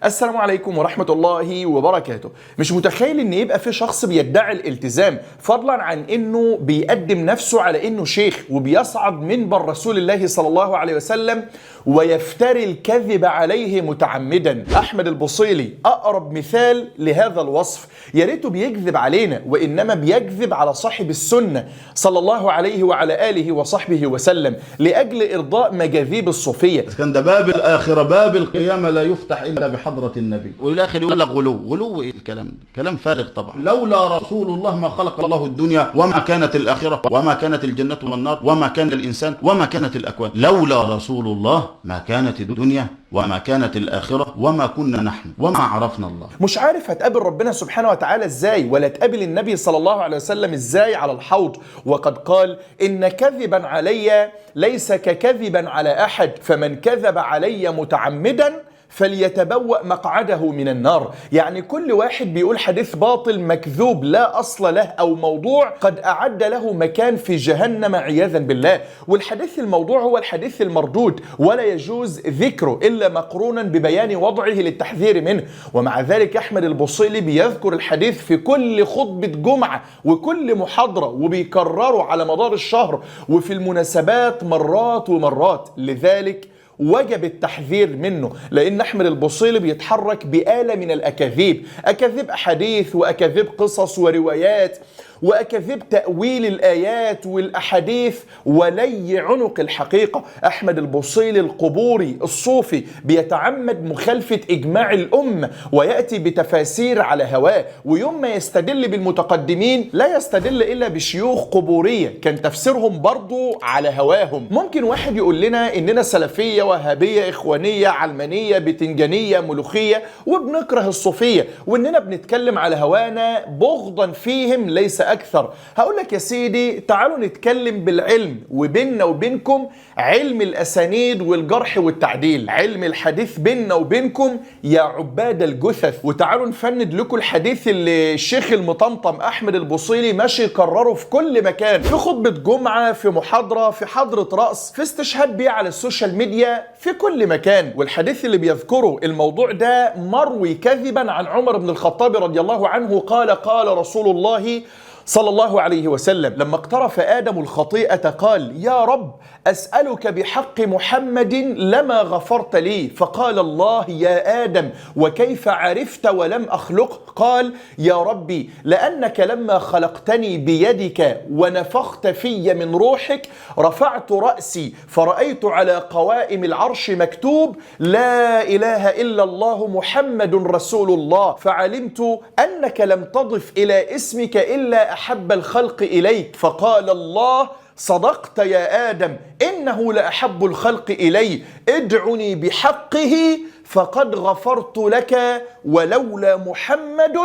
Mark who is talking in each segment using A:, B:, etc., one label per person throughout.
A: السلام عليكم ورحمة الله وبركاته. مش متخيل ان يبقى في شخص بيدعي الالتزام فضلا عن انه بيقدم نفسه على انه شيخ وبيصعد منبر رسول الله صلى الله عليه وسلم ويفتري الكذب عليه متعمدا. احمد البصيلي اقرب مثال لهذا الوصف، يا ريته بيكذب علينا وانما بيكذب على صاحب السنة صلى الله عليه وعلى اله وصحبه وسلم لاجل ارضاء مجاذيب الصوفية.
B: كان ده باب الاخره، باب القيامه لا يفتح الا بحضره النبي، والاخر يقول لك غلو ايه الكلام ده؟ كلام فارغ طبعا. لولا رسول الله ما خلق الله الدنيا وما كانت الاخره وما كانت الجنه والنار وما كان الانسان وما كانت الاكوان. لولا رسول الله ما كانت الدنيا وما كانت الآخرة وما كنا نحن وما عرفنا الله.
A: مش عارف هتقابل ربنا سبحانه وتعالى ازاي، ولا تقابل النبي صلى الله عليه وسلم ازاي على الحوض، وقد قال إن كذبا علي ليس ككذبا على أحد، فمن كذب علي متعمدا فليتبوأ مقعده من النار. يعني كل واحد بيقول حديث باطل مكذوب لا أصل له أو موضوع قد أعد له مكان في جهنم عياذا بالله. والحديث الموضوع هو الحديث المردود ولا يجوز ذكره إلا مقرونا ببيان وضعه للتحذير منه. ومع ذلك أحمد البصيلي بيذكر الحديث في كل خطبة جمعة وكل محاضرة وبيكرره على مدار الشهر وفي المناسبات مرات ومرات. لذلك وجب التحذير منه، لأن أحمد البصيلي بيتحرك بآلة من الأكاذيب، أكاذيب أحاديث وأكاذيب قصص وروايات وأكاذيب تأويل الآيات والأحاديث ولي عنق الحقيقة. أحمد البصيلي القبوري الصوفي بيتعمد مخالفة إجماع الأمة ويأتي بتفاسير على هواه، ويوم ما يستدل بالمتقدمين لا يستدل إلا بشيوخ قبورية كان تفسيرهم برضو على هواهم. ممكن واحد يقول لنا إننا سلفية وهابية إخوانية علمانية بتنجانية ملوخية وبنكره الصوفية وإننا بنتكلم على هوانا بغضا فيهم ليس أكثر. هقول لك يا سيدي تعالوا نتكلم بالعلم، وبيننا وبينكم علم الأسانيد والجرح والتعديل، علم الحديث بيننا وبينكم يا عباد الجثث. وتعالوا نفند لكم الحديث اللي الشيخ المطمطم أحمد البصيلي ماشي يكرره في كل مكان، في خطبة جمعة، في محاضرة، في حضرة رأس، في استشهاد بيه على السوشيال ميديا، في كل مكان. والحديث اللي بيذكره الموضوع ده مروي كذبا عن عمر بن الخطاب رضي الله عنه قال قال رسول الله صلى الله عليه وسلم لما اقترف آدم الخطيئة قال يا رب أسألك بحق محمد لما غفرت لي، فقال الله يا آدم وكيف عرفت ولم أخلق؟ قال يا ربي لأنك لما خلقتني بيدك ونفخت في من روحك رفعت رأسي فرأيت على قوائم العرش مكتوب لا إله إلا الله محمد رسول الله، فعلمت أنك لم تضف إلى اسمك إلا أحب الخلق إليك، فقال الله صدقت يا آدم إنه لأحب الخلق إلي، ادعني بحقه فقد غفرت لك ولولا محمد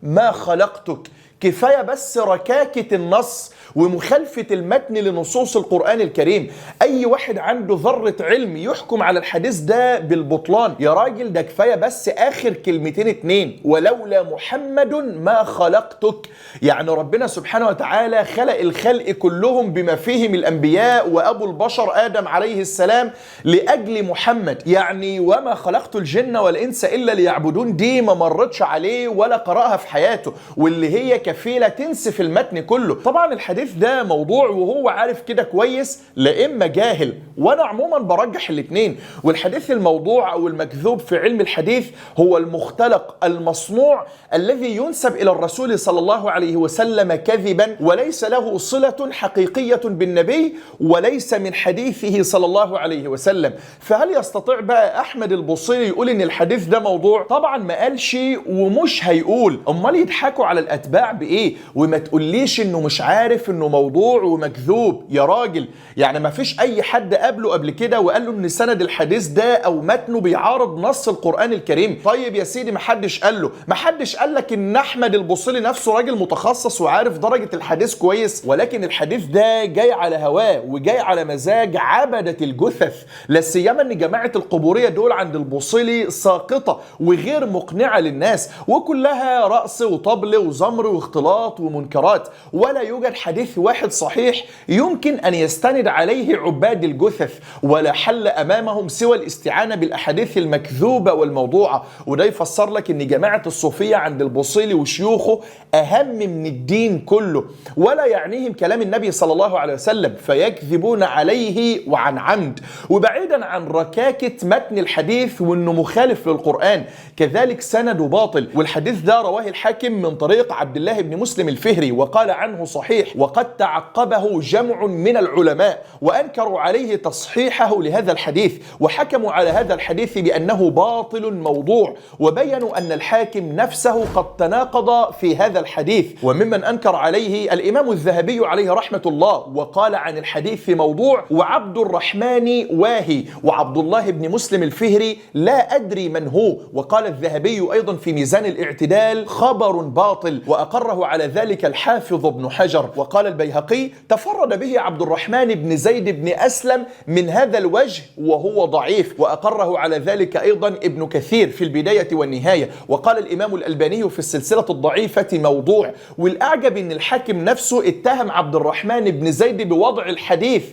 A: ما خلقتك. كفاية بس ركاكة النص ومخالفة المتن لنصوص القرآن الكريم. أي واحد عنده ذرة علم يحكم على الحديث ده بالبطلان. يا راجل ده كفاية بس آخر كلمتين اتنين ولولا محمد ما خلقتك. يعني ربنا سبحانه وتعالى خلق الخلق كلهم بما فيهم الأنبياء وأبو البشر آدم عليه السلام لأجل محمد. يعني وما خلقت الجن والإنس إلا ليعبدون دي ما مرتش عليه ولا قرأها في حياته، واللي هي كفيلة تنسف المتن كله. طبعا الحديث ده موضوع وهو عارف كده كويس، لا إما جاهل، وانا عموما برجح الاثنين. والحديث الموضوع او المكذوب في علم الحديث هو المختلق المصنوع الذي ينسب الى الرسول صلى الله عليه وسلم كذبا وليس له صلة حقيقية بالنبي وليس من حديثه صلى الله عليه وسلم. فهل يستطيع بقى احمد البصيلي يقول ان الحديث ده موضوع؟ طبعا ما قالش ومش هيقول. امال يضحكوا على الاتباع بايه؟ وما تقوليش انه مش عارف انه موضوع ومكذوب. يا راجل يعني ما فيش اي حد قابله قبل كده وقال له ان سند الحديث ده او متنه بيعارض نص القرآن الكريم. طيب يا سيدي ما حدش قال له، ما حدش قال لك ان احمد البصيلي نفسه راجل متخصص وعارف درجة الحديث كويس، ولكن الحديث ده جاي على هواه وجاي على مزاج عبدة الجثث، لا سيما ان جماعة القبورية دول عند البصيلي ساقطة وغير مقنعة للناس وكلها رقص وطبل وزمر واختلاط ومنكرات، ولا يوجد حديث واحد صحيح يمكن أن يستند عليه عباد الجثث، ولا حل أمامهم سوى الاستعانة بالأحاديث المكذوبة والموضوعة. وده يفسر لك أن جماعة الصوفية عند البوصيلي وشيوخه أهم من الدين كله، ولا يعنيهم كلام النبي صلى الله عليه وسلم، فيكذبون عليه وعن عمد. وبعيدا عن ركاكة متن الحديث وأنه مخالف للقرآن، كذلك سند باطل. والحديث ده رواه الحاكم من طريق عبد الله بن مسلم الفهري وقال عنه صحيح، وقد تعقبه جمع من العلماء وأنكروا عليه تصحيحه لهذا الحديث، وحكموا على هذا الحديث بأنه باطل موضوع، وبينوا أن الحاكم نفسه قد تناقض في هذا الحديث. وممن أنكر عليه الإمام الذهبي عليه رحمة الله، وقال عن الحديث موضوع، وعبد الرحمن واهي، وعبد الله بن مسلم الفهري لا أدري من هو. وقال الذهبي أيضا في ميزان الاعتدال خبر باطل، وأقره على ذلك الحافظ ابن حجر. وقال البيهقي تفرد به عبد الرحمن بن زيد بن أسلم من هذا الوجه وهو ضعيف، وأقره على ذلك أيضا ابن كثير في البداية والنهاية. وقال الإمام الألباني في السلسلة الضعيفة موضوع. والأعجب أن الحاكم نفسه اتهم عبد الرحمن بن زيد بوضع الحديث،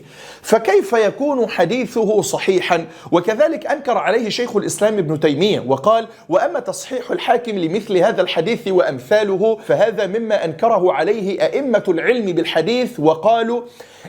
A: فكيف يكون حديثه صحيحا؟ وكذلك أنكر عليه شيخ الإسلام ابن تيمية وقال: وأما تصحيح الحاكم لمثل هذا الحديث وأمثاله فهذا مما أنكره عليه أئمة العلم بالحديث، وقالوا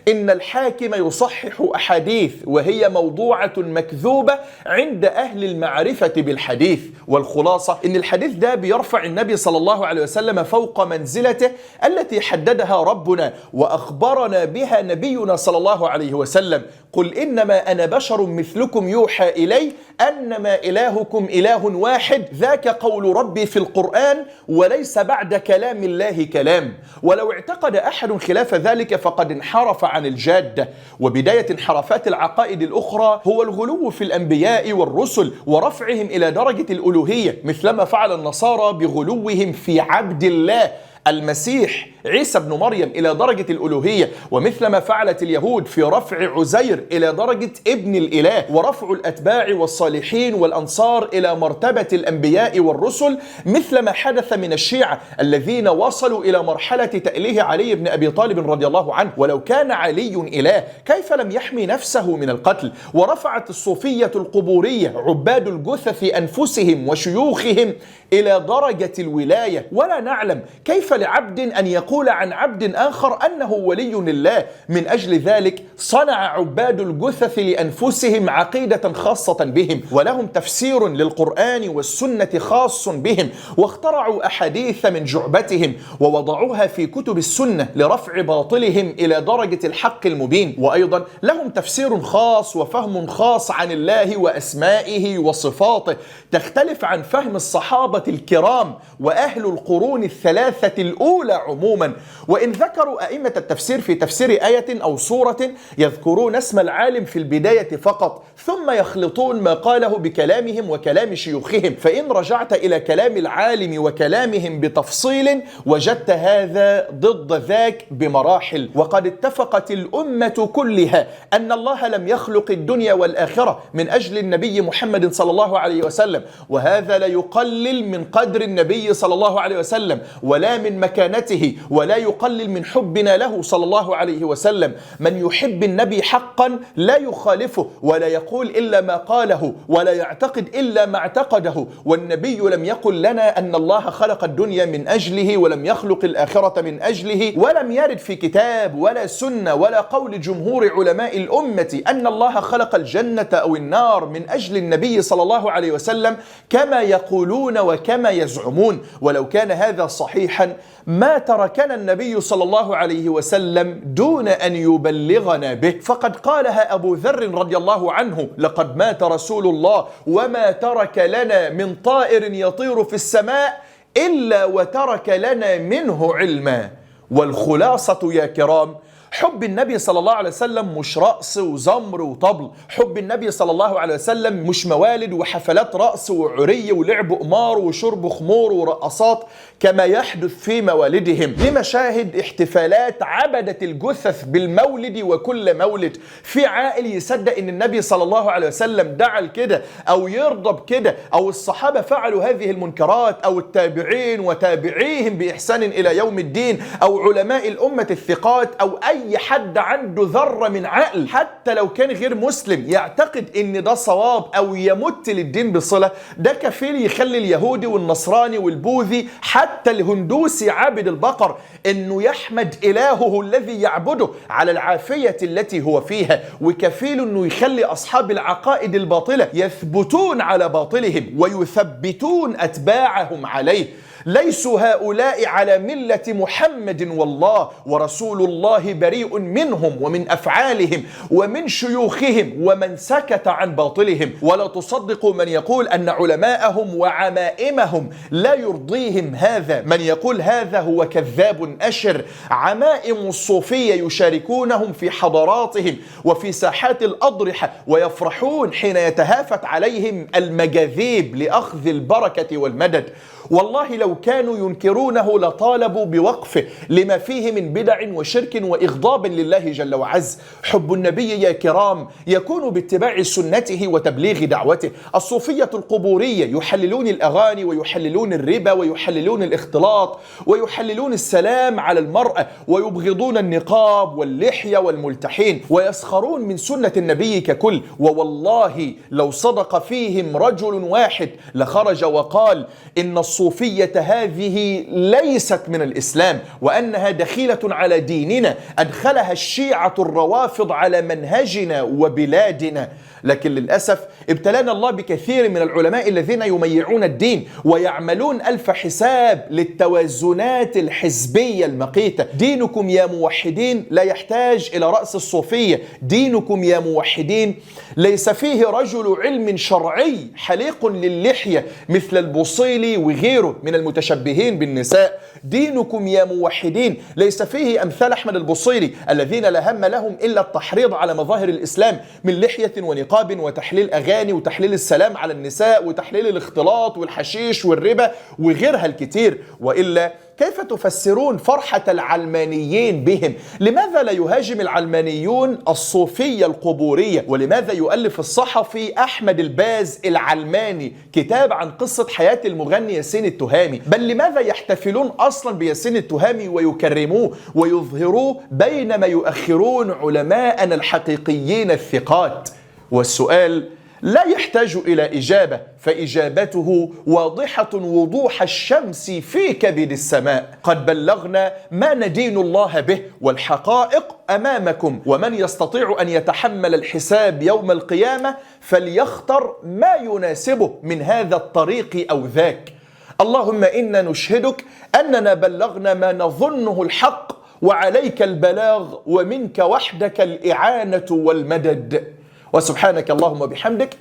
A: إن الحاكم يصحح أحاديث وهي موضوعة مكذوبة عند أهل المعرفة بالحديث. والخلاصة إن الحديث ده بيرفع النبي صلى الله عليه وسلم فوق منزلته التي حددها ربنا وأخبرنا بها نبينا صلى الله عليه وسلم: قل إنما أنا بشر مثلكم يوحى إلي أنما إلهكم إله واحد ذاك قول ربي في القرآن وليس بعد كلام الله كلام. ولو اعتقد أحد خلاف ذلك فقد انحرف عن الجادة. وبداية انحرافات العقائد الأخرى هو الغلو في الأنبياء والرسل ورفعهم إلى درجة الألوهية، مثلما فعل النصارى بغلوهم في عبد الله المسيح عيسى بن مريم إلى درجة الألوهية، ومثلما فعلت اليهود في رفع عزير إلى درجة ابن الإله، ورفع الأتباع والصالحين والأنصار إلى مرتبة الأنبياء والرسل، مثلما حدث من الشيعة الذين وصلوا إلى مرحلة تأليه علي بن أبي طالب رضي الله عنه. ولو كان علي إله كيف لم يحمي نفسه من القتل؟ ورفعت الصوفية القبورية عباد الجثث أنفسهم وشيوخهم إلى درجة الولاية، ولا نعلم كيف لعبد أن يقول عن عبد آخر أنه ولي لله. من أجل ذلك صنع عباد الجثث لأنفسهم عقيدة خاصة بهم، ولهم تفسير للقرآن والسنة خاص بهم، واخترعوا أحاديث من جعبتهم ووضعوها في كتب السنة لرفع باطلهم إلى درجة الحق المبين. وأيضا لهم تفسير خاص وفهم خاص عن الله وأسمائه وصفاته تختلف عن فهم الصحابة الكرام وأهل القرون الثلاثة الأولى عموما. وإن ذكروا أئمة التفسير في تفسير آية أو سورة يذكرون اسم العالم في البداية فقط، ثم يخلطون ما قاله بكلامهم وكلام شيوخهم. فإن رجعت إلى كلام العالم وكلامهم بتفصيل وجدت هذا ضد ذاك بمراحل. وقد اتفقت الأمة كلها أن الله لم يخلق الدنيا والآخرة من أجل النبي محمد صلى الله عليه وسلم، وهذا لا يقلل من قدر النبي صلى الله عليه وسلم ولا من مكانته، ولا يقلل من حبنا له صلى الله عليه وسلم. من يحب النبي حقا لا يخالفه ولا يقول إلا ما قاله ولا يعتقد إلا ما اعتقده. والنبي لم يقل لنا أن الله خلق الدنيا من أجله ولم يخلق الآخرة من أجله، ولم يرد في كتاب ولا سنة ولا قول جمهور علماء الأمة أن الله خلق الجنة أو النار من أجل النبي صلى الله عليه وسلم كما يقولون وكما يزعمون. ولو كان هذا صحيحا ما تركنا النبي صلى الله عليه وسلم دون أن يبلغنا به، فقد قالها أبو ذر رضي الله عنه: لقد مات رسول الله وما ترك لنا من طائر يطير في السماء إلا وترك لنا منه علما. والخلاصة يا كرام حب النبي صلى الله عليه وسلم مش رقص وزمر وطبل. حب النبي صلى الله عليه وسلم مش موالد وحفلات رقص وعري ولعب قمار وشرب خمور ورقصات كما يحدث في موالدهم، لمشاهد احتفالات عبدة الجثث بالمولد وكل مولد. في عاقل يصدق ان النبي صلى الله عليه وسلم دعا لكده او يرضى بكده، او الصحابة فعلوا هذه المنكرات، او التابعين وتابعيهم بإحسان إلى يوم الدين، او علماء الأمة الثقات، او اي حد عنده ذرة من عقل حتى لو كان غير مسلم يعتقد ان ده صواب او يمت للدين بصلة؟ ده كفيل يخلي اليهودي والنصراني والبوذي حتى الهندوسي عابد البقر انه يحمد الهه الذي يعبده على العافية التي هو فيها، وكفيل انه يخلي اصحاب العقائد الباطلة يثبتون على باطلهم ويثبتون اتباعهم عليه. ليسوا هؤلاء على ملة محمد والله، ورسول الله بريء منهم ومن أفعالهم ومن شيوخهم ومن سكت عن باطلهم. ولا تصدقوا من يقول أن علماءهم وعمائمهم لا يرضيهم هذا. من يقول هذا هو كذاب أشر. عمائم الصوفية يشاركونهم في حضاراتهم وفي ساحات الأضرحة، ويفرحون حين يتهافت عليهم المجاذيب لأخذ البركة والمدد. والله لو كانوا ينكرونه لطالبوا بوقفه لما فيه من بدع وشرك وإغضاب لله جل وعز. حب النبي يا كرام يكون باتباع سنته وتبليغ دعوته. الصوفية القبورية يحللون الأغاني ويحللون الربا ويحللون الاختلاط ويحللون السلام على المرأة ويبغضون النقاب واللحية والملتحين ويسخرون من سنة النبي ككل. ووالله لو صدق فيهم رجل واحد لخرج وقال إن الصوفية هذه ليست من الإسلام، وأنها دخيلة على ديننا أدخلها الشيعة الروافض على منهجنا وبلادنا. لكن للأسف ابتلانا الله بكثير من العلماء الذين يميعون الدين ويعملون ألف حساب للتوازنات الحزبية المقيتة. دينكم يا موحدين لا يحتاج إلى رأس الصوفية. دينكم يا موحدين ليس فيه رجل علم شرعي حليق للحية مثل البوصيلي وغيره من المتشبهين بالنساء. دينكم يا موحدين ليس فيه أمثال أحمد البوصيلي الذين لا هم لهم إلا التحريض على مظاهر الإسلام من لحية ونقاب وتحليل أغاني وتحليل السلام على النساء وتحليل الاختلاط والحشيش والربا وغيرها الكثير. وإلا كيف تفسرون فرحة العلمانيين بهم؟ لماذا لا يهاجم العلمانيون الصوفية القبورية؟ ولماذا يؤلف الصحفي أحمد الباز العلماني كتاب عن قصة حياة المغني ياسين التهامي؟ بل لماذا يحتفلون أصلا بياسين التهامي ويكرموه ويظهروه بينما يؤخرون علماءنا الحقيقيين الثقات؟ والسؤال لا يحتاج إلى إجابة، فإجابته واضحة وضوح الشمس في كبد السماء. قد بلغنا ما ندين الله به والحقائق أمامكم، ومن يستطيع أن يتحمل الحساب يوم القيامة فليختر ما يناسبه من هذا الطريق أو ذاك. اللهم إنا نشهدك أننا بلغنا ما نظنه الحق، وعليك البلاغ ومنك وحدك الإعانة والمدد. وسبحانك اللهم وبحمدك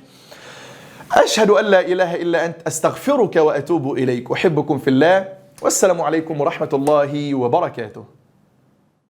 A: أشهد أن لا إله إلا أنت أستغفرك وأتوب إليك. أحبكم في الله، والسلام عليكم ورحمة الله وبركاته.